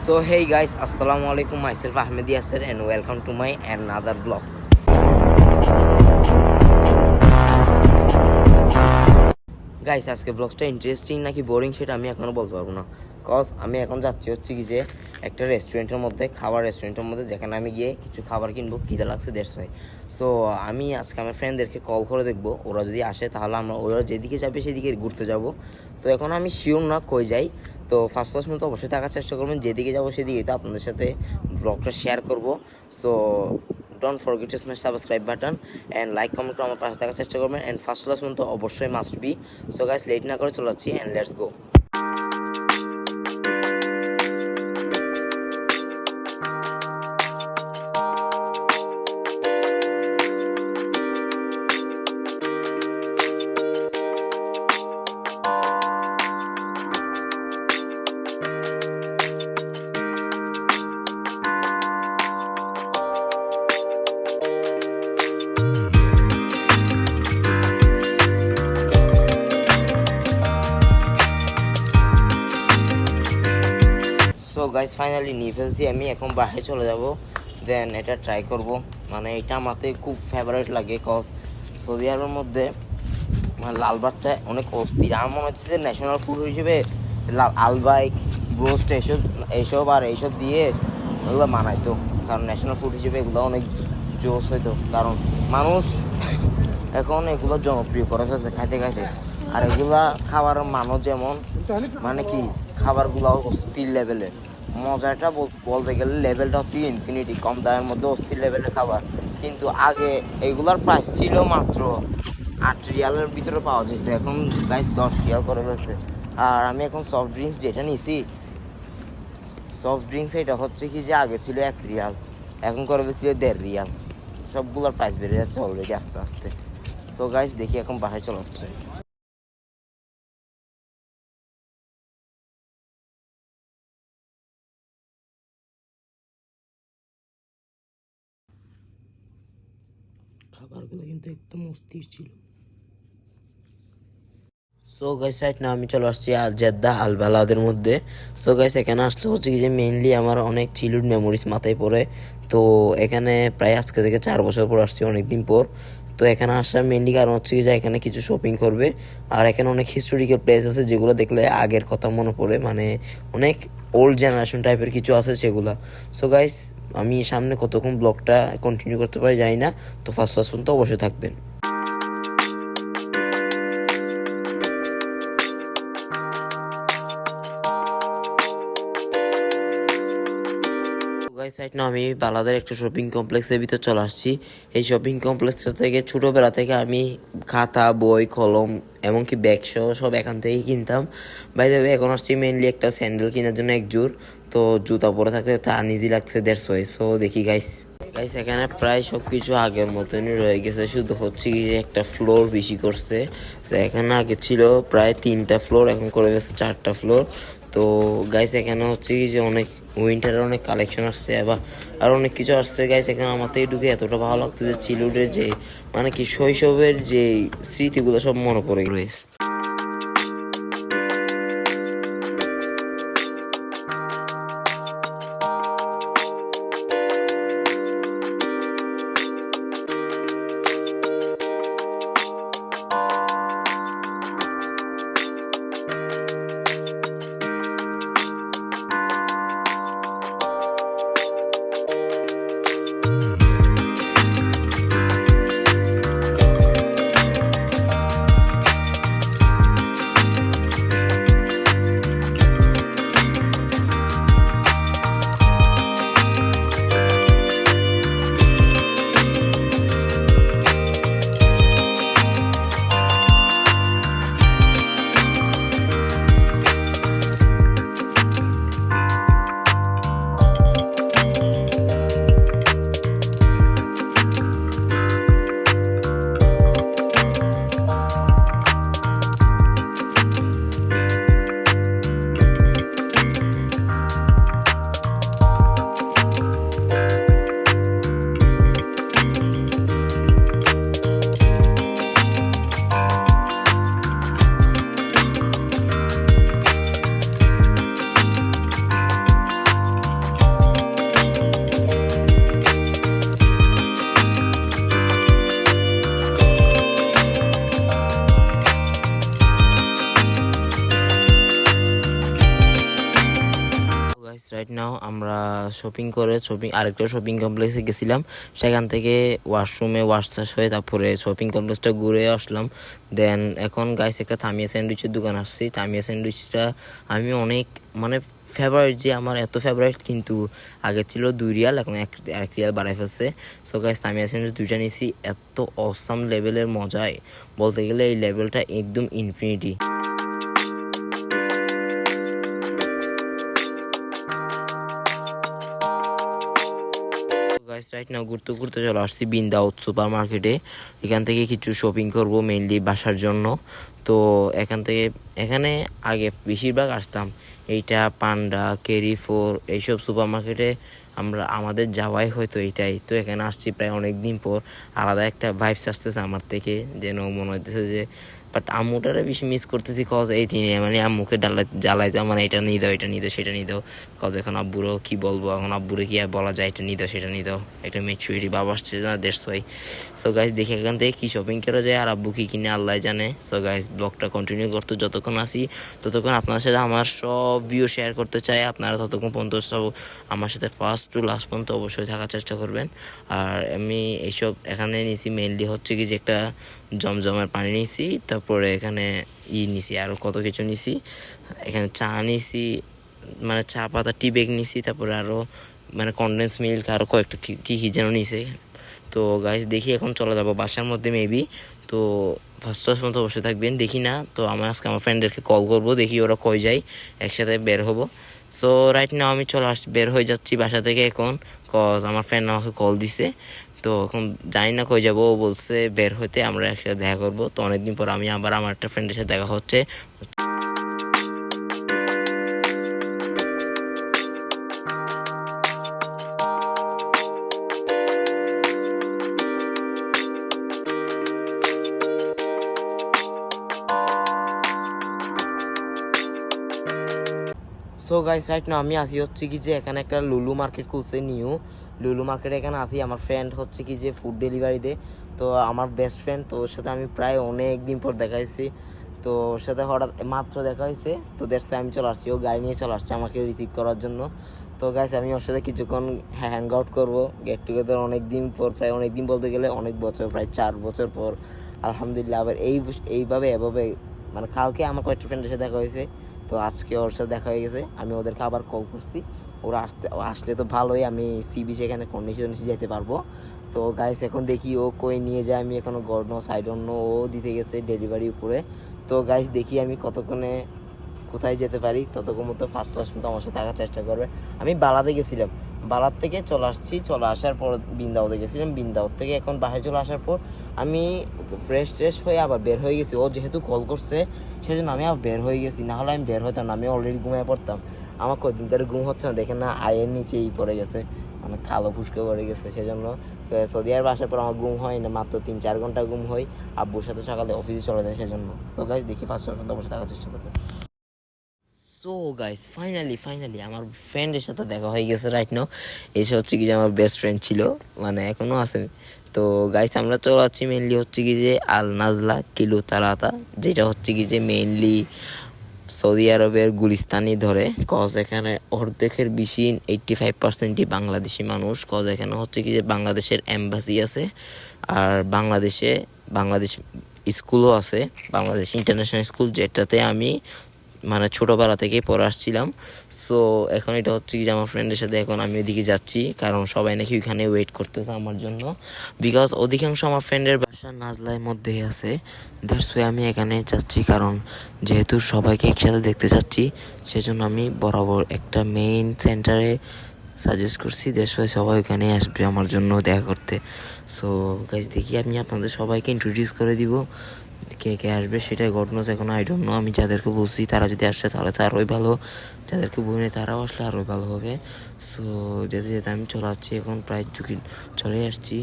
So hey guys, assalamu alaikum. Myself Ahmed Yasser and welcome to my another vlog. Guys আজকে ব্লগটা interesting নাকি boring সেটা আমি এখনও বলতে পারবো না, কজ আমি এখন যাচ্ছি হচ্ছে কি যে একটা রেস্টুরেন্টের মধ্যে, খাবার রেস্টুরেন্টের মধ্যে, যেখানে আমি গিয়ে কিছু খাবার কিনবো, খিদে লাগছে দ্যাটস ওয়াই। সো আমি আজকে আমার ফ্রেন্ডদেরকে কল করে দেখবো, ওরা যদি আসে তাহলে ওরা যেদিকে যাবে সেদিকে ঘুরতে যাব। তো এখন আমি শিওর না কই যাই, তো ফার্স্ট ক্লাস মতো অবশ্যই থাকার চেষ্টা করবেন, যেদিকে যাবো সেদিকে তো আপনাদের সাথে ব্লগটা শেয়ার করবো। So don't forget to smash subscribe button and like comment করে আমার পাশে থাকার চেষ্টা করবেন, and ফার্স্ট ক্লাস মতো অবশ্যই must be. So guys late না করে চলে যাচ্ছি and let's go. So guys finally নিয়ে ফেলছি, আমি এখন বাসায় চলে যাব, দেন এটা ট্রাই করব। মানে এটা আমাকে খুব ফেভারিট লাগে, কজ সৌদি আরবের মধ্যে মানে লাল ভাতটা অনেক অস্থির। আমার মনে হচ্ছে যে ন্যাশনাল ফুড হিসেবে আলবাইক ব্রোস্ট এইসব দিয়ে ওগুলো মানাইতো, কারণ ন্যাশনাল ফুড হিসেবে এগুলো অনেক জোস হইতো, কারণ মানুষ এখন এগুলো জনপ্রিয় করে ফেলছে খাইতে খাইতে। আর এগুলা খাবার মানও যেমন, মানে কি খাবারগুলো অস্থির লেভেলের, মজাটা বলতে গেলে লেভেলটা হচ্ছে ইনফিনিটি, কম দামের মধ্যে অস্থির লেভেলের খাবার। কিন্তু আগে এগুলার প্রাইস ছিল মাত্র 8 রিয়ালের ভিতরে পাওয়া যেত, এখন গাইস 10 রিয়াল করে ফেলছে। আর আমি এখন সফট ড্রিঙ্কস যেটা নিছি, সফট ড্রিঙ্কস এটা হচ্ছে কি যে আগে ছিল 1 রিয়াল, এখন করে ফেলছি 1.5 রিয়াল। সবগুলোর প্রাইস বেড়ে যাচ্ছে অলরেডি আস্তে আস্তে। সো গাইস দেখি এখন বাসায় চলে যাচ্ছে। খাবারগুলো কিন্তু একদম অস্থির ছিল। সো গাইস রাইট না আমি চলে আসছি জেদ্দা আল বালাদের মধ্যে। সো গাইস এখানে আসলে হচ্ছে কি যে মেইনলি আমার অনেক চিল্ড মেমোরিজ মাথায় পড়ে। তো এখানে প্রায় আজকে থেকে 4 বছর পর আসছি, অনেক দিন পর। তো এখানে আসার মেইনলি কারণ হচ্ছে কি যে এখানে কিছু শপিং করবে, আর এখানে অনেক হিস্টোরিক্যাল প্লেস আছে যেগুলো দেখলে আগের কথা মনে পড়ে, মানে অনেক ওল্ড জেনারেশন টাইপের কিছু আছে সেগুলা। সো গাইস আমি সামনে কতক্ষণ ব্লগটা কন্টিনিউ করতে পারি জানি না, তো ফার্স্ট পর্যন্ত অবশ্যই থাকবেন। গাইস রাইট না আমি বালাদের একটা শপিং কমপ্লেক্সের ভিতর চলে আসছি। এই শপিং কমপ্লেক্সটা থেকে ছোটোবেলা থেকে আমি খাতা, বই, কলম, এমনকি ব্যাগ সহ সব এখান থেকেই কিনতাম। বাই দ্য ওয়ে এখন আসছি মেনলি একটা স্যান্ডেল কেনার জন্য এক জোড়। তো জুতা পরে থাকলে তা আনইজি লাগছে, দ্যাটস ওয়াই। সো দেখি গাইস এখানে প্রায় সব কিছু আগের মতনই রয়ে গেছে, শুধু হচ্ছে কি যে একটা ফ্লোর বেশি করছে। তো এখানে আগে ছিল প্রায় 3টা ফ্লোর, এখন করে গেছে 4টা ফ্লোর। তো গাইস এখানে হচ্ছে কি যে অনেক উইন্টারের অনেক কালেকশন আসছে, আবার আর অনেক কিছু আসছে গাইস। এখানে আমার থেকে ঢুকে এতটা ভালো লাগছে যে চিলুডের যে মানে কি শৈশবের যে স্মৃতিগুলো সব মনে পড়ে রয়েছে। গাইস রাইট নাও আমরা আরেকটা শপিং কমপ্লেক্সে গেছিলাম, সেখান থেকে ওয়াশরুমে ওয়াশ শেষ হয়ে তারপরে শপিং কমপ্লেক্সটা ঘুরে আসলাম। দেন এখন গাইস একটা থামিয়া স্যান্ডউইচের দোকান আসছি। থামিয়া স্যান্ডউইচটা আমি অনেক মানে ফেভারিট, যে আমার এত ফেভারিট, কিন্তু আগে ছিল 2 রিয়াল, এখন 1 রিয়াল বাড়াই ফেলছে। সো গাইস থামিয়া স্যান্ডউইচ 2টা নিয়েছি, এত অসাম লেভেলের মজায়, বলতে গেলে এই লেভেলটা একদম ইনফিনিটি। গাইস রাইট নাও ঘুরতে ঘুরতে চলে আসছি বিন্দাউত সুপার মার্কেটে। এখান থেকে কিছু শপিং করব মেইনলি বাসার জন্য। তো এখানে আগে বেশিরভাগ আসতাম, এইটা পান্ডা, কেরি4 এইসব সুপার মার্কেটে আমাদের যাওয়াই হয়তো এইটাই। তো এখানে আসছি প্রায় অনেক দিন পর, আলাদা একটা ভাইবস আসতেছে আমার থেকে, যেন মনে হইতেছে যে বাট আম্মুটারে বেশি মিস করতেছি, কজ এই নিয়ে মানে আম্মুকে জ্বালাইতে মানে এটা নিয়ে দাও, এটা নিয়ে দাও, সেটা নিয়ে দাও, কজ এখন আব্বুরও কি বলবো, এখন আব্বুরে কি আর বলা যায়, এটা নিয়ে দাও, সেটা নিয়ে দাও, এটা ম্যাচুরিটি বাবা আসছে না, দ্যাটস ওয়াই। সো গাইস দেখি এখান থেকে কি শপিং করা যায় আর আব্বু কি কিনে আল্লাহ জানে। সো গাইস ব্লগটা কন্টিনিউ করতে যতক্ষণ আসি ততক্ষণ আপনার সাথে আমার সব ভিউ শেয়ার করতে চাই। আপনারা ততক্ষণ পর্যন্ত সব আমার সাথে ফার্স্ট টু লাস্ট পর্যন্ত অবশ্যই থাকার চেষ্টা করবেন। আর আমি এইসব এখানে নিয়েছি মেইনলি হচ্ছে কি যে একটা জমজমের পানি নিয়েছি, তারপরে এখানে নিছি আরও কত কিছু নিছি, এখানে চা নিছি, মানে চা পাতা টি ব্যাগ নিছি, তারপরে আরও মানে কনডেন্স মিল্ক আরও কয়েকটা কী যেন নিছে। তো গাইস দেখি এখন চলে যাবো বাসার মধ্যে মেবি। তো ফার্স্ট পর্যন্ত অবশ্যই থাকবেন, দেখি না তো আজকে আমার ফ্রেন্ডদেরকে কল করবো, দেখি ওরা কই যায়, একসাথে বের হবো। সো রাইট নাও আমি বের হয়ে যাচ্ছি বাসা থেকে এখন, কজ আমার ফ্রেন্ড আমাকে কল দিছে। তো এখন জানি না কই যাবো, ও বলছে বের হইতে আমরা একসাথে দেখা করবো। তো অনেকদিন পর আমি আবার আমার একটা ফ্রেন্ডের সাথে দেখা হচ্ছে। সো গাইস রাইট নাও আমি আসি হচ্ছে কি যে এখানে একটা লুলু মার্কেট খুলছে, নিউ লুলু মার্কেট, এখানে আসি আমার ফ্রেন্ড হচ্ছে কি যে ফুড ডেলিভারি দেয়। তো আমার বেস্ট ফ্রেন্ড, তো ওর সাথে আমি প্রায় অনেক দিন পর দেখা হয়েছি। তো ওর সাথে হঠাৎ মাত্র দেখা হয়েছে, তো দ্যাটস আমি চলে আসছি, ও গাড়ি নিয়ে চলে আসছে আমাকে রিসিভ করার জন্য। তো গাইস আমি ওর সাথে কিছুক্ষণ হ্যাং আউট করবো, গেট টুগেদার অনেক দিন পর, প্রায় অনেক দিন বলতে গেলে অনেক বছর, প্রায় 4 বছর পর আলহামদুলিল্লাহ আবার এইভাবে এভাবে মানে কালকে আমার কয়েকটা ফ্রেন্ডের সাথে দেখা হয়েছে, তো আজকে ওর সাথে দেখা হয়ে গেছে। আমি ওদেরকে আবার কল করছি, ওরা আসলে তো ভালোই, আমি সি বিচ এখানে কন্ডিশন যেতে পারবো। তো গাইস এখন দেখি ও কই নিয়ে যায়, আমি এখনো গড় সাইড অন্য ও দিতে গেছে ডেলিভারি উপরে। তো গাইস দেখি আমি কতক্ষণে কোথায় যেতে পারি, ততক্ষণ মতো ফার্স্ট ক্লাস মতো আমার সাথে থাকার চেষ্টা করবে। আমি বালাতে গেছিলাম, বালার থেকে চলে আসছি, চলে আসার পর বিন্দাউতে গেছিলাম, বিন্দাউত থেকে এখন বাসায় চলে আসার পর আমি ফ্রেশ হয়ে আবার বের হয়ে গেছি। ও যেহেতু কল করছে সেজন্য আমি আবার বের হয়ে গেছি, না হলে আমি বের হইতাম না, আমি অলরেডি ঘুমিয়ে পড়তাম। আমার কয়েকদিন ধরে ঘুম হচ্ছে না, দেখেন না আয়ের নিচেই পড়ে গেছে, মানে খালো ফুসকে পড়ে গেছে। সেজন্য সৌদি আরব আসার পর আমার ঘুম হয় না, মাত্র 3-4 ঘন্টা ঘুম হয়, আব্বুর সাথে সকালে অফিসে চলে যায় সেজন্য। সো গাইস দেখি ফার্স্ট পর্যন্ত অবশ্যই থাকার চেষ্টা করবে। সো গাইস ফাইনালি আমার ফ্রেন্ডের সাথে দেখা হয়ে গেছে রাইট নাও। এসে হচ্ছে কি যে আমার বেস্ট ফ্রেন্ড ছিল, মানে এখনও আছে। তো গাইস আমরা চলে যাচ্ছি মেনলি হচ্ছে কি যে আল নাজলা কিলু তালাতা, যেটা হচ্ছে কি যে মেইনলি সৌদি আরবের গুলিস্তানি ধরে, কজ এখানে অর্ধেকের বেশি 85%ই বাংলাদেশি মানুষ, কজ এখানে হচ্ছে কি যে বাংলাদেশের এম্বাসি আছে, আর বাংলাদেশ স্কুলও আছে, বাংলাদেশ ইন্টারন্যাশনাল স্কুল, যেটাতে আমি মানে ছোটোবেলা থেকেই পড়ে আসছিলাম। সো এখন এটা হচ্ছে কি যে আমার ফ্রেন্ডের সাথে এখন আমি ওইদিকে যাচ্ছি, কারণ সবাই নাকি ওইখানে ওয়েট করতেছে আমার জন্য, বিকজ অধিকাংশ আমার ফ্রেন্ডের বাসা নাজলার মধ্যেই আছে। দ্যাটস ওয়াই আমি এখানে যাচ্ছি, কারণ যেহেতু সবাইকে একসাথে দেখতে চাচ্ছি, সেজন্য আমি বরাবর একটা মেইন সেন্টারে সাজেস্ট করছি, দ্যাটস ওয়াই সবাই ওখানে আসবে আমার জন্য দেখা করতে। সো গাইজ দেখি আমি আপনাদের সবাইকে ইন্ট্রোডিউস করে দিব, কে কে আসবে সেটাই ঘটনা এখন আই ডোন্ট নো। আমি যাদেরকে বুঝছি তারা যদি আসে তাহলে তো আরোই ভালো, যাদেরকে বুঝি তারাও আসলে আরোই ভালো হবে। সো যেতে যেতে আমি চলে আসছি, এখন প্রায় চলে আসছি।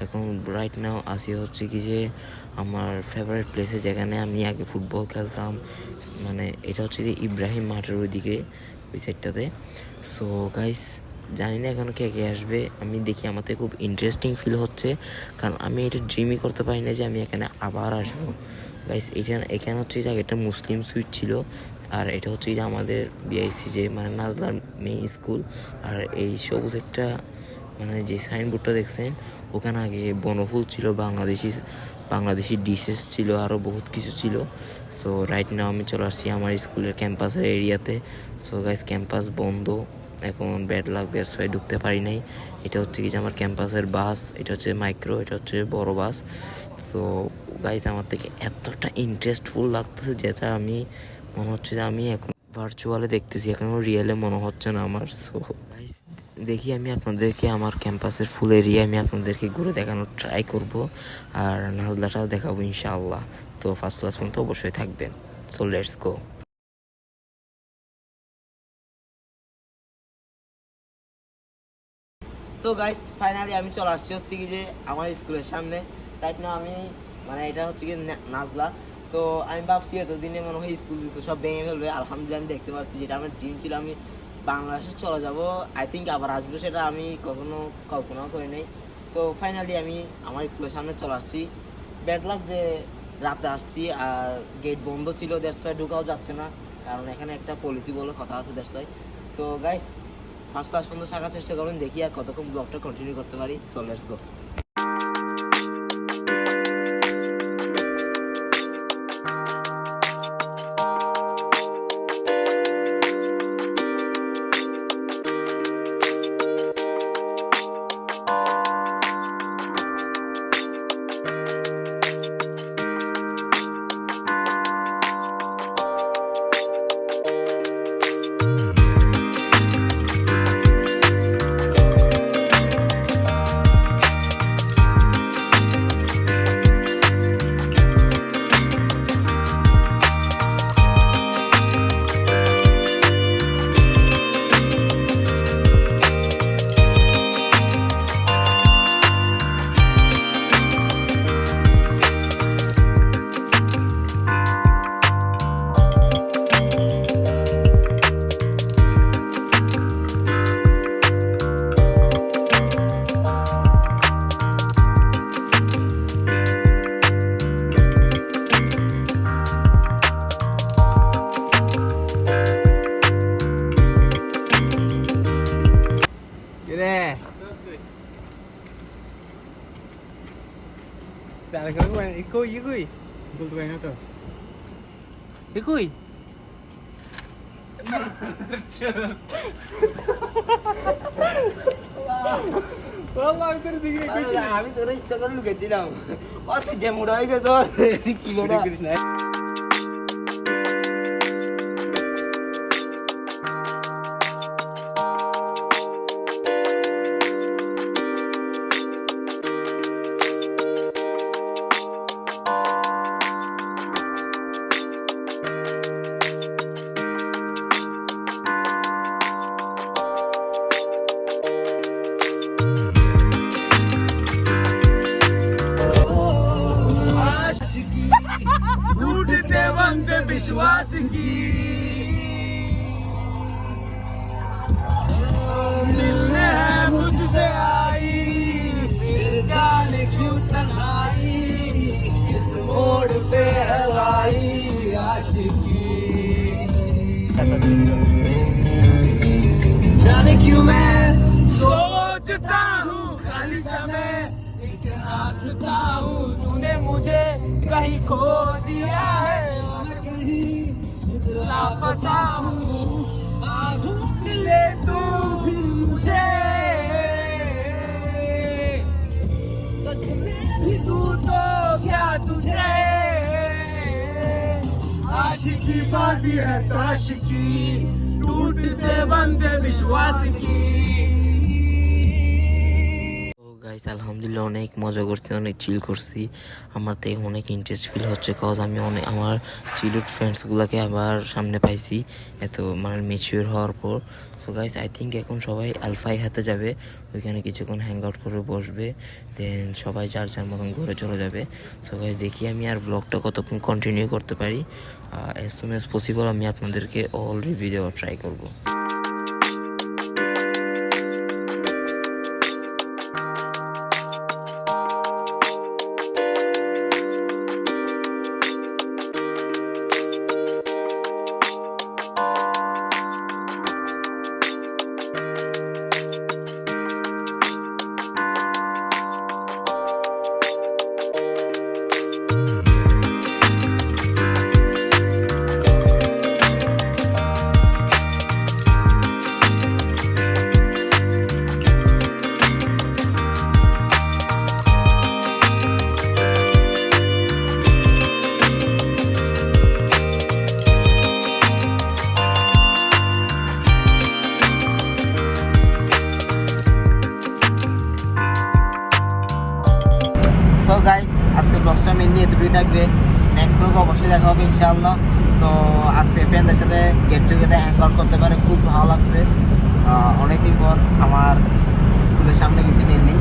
এখন রাইট নাও আসি হচ্ছে কি যে আমার ফেভারিট প্লেসে, যেখানে আমি আগে ফুটবল খেলতাম, মানে এটা হচ্ছে যে ইব্রাহিম মাঠের ওইদিকে, ওই সাইডটাতে। সো গাইস জানি না এখন কে কে আসবে, আমি দেখি আমাদের খুব ইন্টারেস্টিং ফিল হচ্ছে, কারণ আমি এটা ড্রিমই করতে পারি না যে আমি এখানে আবার আসবো। গাইস এখানে হচ্ছে যে আগে একটা মুসলিম সুইট ছিল, আর এটা হচ্ছে যে আমাদের বিআইসি যে মানে নাজলার মেইন স্কুল। আর এই সবুজ একটা মানে যে সাইনবোর্ডটা দেখছেন ওখানে আগে বনফুল ছিল, বাংলাদেশি ডিশেস ছিল, আরও বহুত কিছু ছিল। সো রাইট নাও আমি চলে আসছি আমার স্কুলের ক্যাম্পাসের এরিয়াতে। সো গাইস ক্যাম্পাস বন্ধ এখন, ব্যাড লাক, দ্যাটস ওয়াই ঢুকতে পারি নাই। এটা হচ্ছে কি যে আমার ক্যাম্পাসের বাস, এটা হচ্ছে মাইক্রো, এটা হচ্ছে বড় বাস। সো গাইস আমার থেকে এতটা ইন্টারেস্টফুল লাগতেছে যেটা আমি মনে হচ্ছে যে আমি এখন ভার্চুয়ালে দেখতেছি, এখনও রিয়েলে মনে হচ্ছে না আমার। সো গাইস দেখি আমি আপনাদেরকে আমার ক্যাম্পাসের ফুল এরিয়া আমি আপনাদেরকে ঘুরে দেখানোর ট্রাই করব, আর নাজলাটাও দেখাবো ইনশাআল্লাহ। তো ফার্স্ট ক্লাস পর্যন্ত অবশ্যই থাকবেন। So let's go. So guys finally আমি চলে আসছি হচ্ছে কি যে আমার স্কুলের সামনে। রাইট না আমি মানে এটা হচ্ছে কি নাজলা। তো আমি ভাবছি এতদিনে মনে হয় স্কুল সব ভেঙে ফেলবে, আলহামদুলিল্লাহ আমি দেখতে পাচ্ছি যেটা আমার ড্রিম ছিল, আমি বাংলাদেশে চলে যাব, আই থিঙ্ক আবার আসবো, সেটা আমি কখনো কল্পনাও করি নাই। তো ফাইনালি আমি আমার স্কুলের সামনে চলে আসছি। ব্যাড লাক যে রাতে আসছি আর গেট বন্ধ ছিল, দ্যাটস ওয়াই ঢুকাও যাচ্ছে না, কারণ এখানে একটা পলিসি বলে কথা আছে, that's why. So guys first class পর্যন্ত থাকার চেষ্টা করুন, দেখি আর কতক্ষণ ব্লগটা কন্টিনিউ করতে পারি। So let's go. Ikui. Bol tuh enak tuh. Ikui. Wallah itu digini kuci. আমি তোর ইচ্ছা করে লুকেছিলাম, অত যে মুড়া হয়ে গেছে কিলোটা। ढूंढते बंद विश्वास की मिलने है मुझसे आई, फिर जाने क्यों तन्हाई, इस मोड़ पे है लाई आशिकी। जाने क्यों मैं सोचता हूँ खाली समय, एक हंसता हूँ तूने मुझे कहीं खो दिया है और कहीं लापता हूँ, ढूंढ ले तू भी मुझे, कसमें भी तू तो क्या तुझे, आशिकी बाजी है ताश की, टूटते बंदे विश्वास की। গাইস আলহামদুলিল্লাহ অনেক মজা করছি, অনেক চিল করছি। আমার তো অনেক ইন্টারেস্ট ফিল হচ্ছে, কজ আমি অনেক আমার চিলড ফ্রেন্ডসগুলোকে আবার সামনে পাইছি এত মানে ম্যাচিওর হওয়ার পর। সো গাইস আই থিঙ্ক এখন সবাই আলফাই হাতে যাবে, ওইখানে কিছুক্ষণ হ্যাং আউট করে বসবে, দেন সবাই যার যার মতন ঘরে চলে যাবে। সো গাইস দেখি আমি আর ব্লগটা কতক্ষণ কন্টিনিউ করতে পারি, অ্যাজ সুন অ্যাজ পসিবল আমি আপনাদেরকে অল রিভিউ দেওয়ার ট্রাই করবো। ছুটি থাকবে। নেক্সট ব্লগে অবশ্যই দেখা হবে ইনশাআল্লাহ। তো আজকে ফ্রেন্ডদের সাথে গেট টুগেদার হ্যাং আউট করতে পারে খুব ভালো লাগছে। অনেকদিন পর আমার স্কুলের সামনে গেছি মেনলি,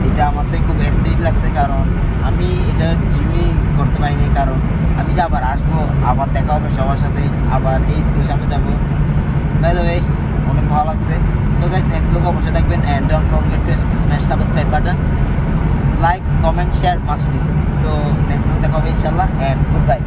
এটা আমার তো খুব এস্থেটিক লাগছে, কারণ আমি এটা ড্রিমই করতে পারিনি, কারণ আমি যে আবার আসবো, আবার দেখা হবে সবার সাথে, আবার এই স্কুলের সামনে যাবো। বাই দ্য ওয়ে অনেক ভালো লাগছে। সো গাইস নেক্সট ব্লগে অবশ্যই থাকবেন, and don't forget to smash subscribe button, like comment share must be. So next ব্লগে দেখা হবে ইনশাআল্লাহ, অ্যান্ড গুড বাই।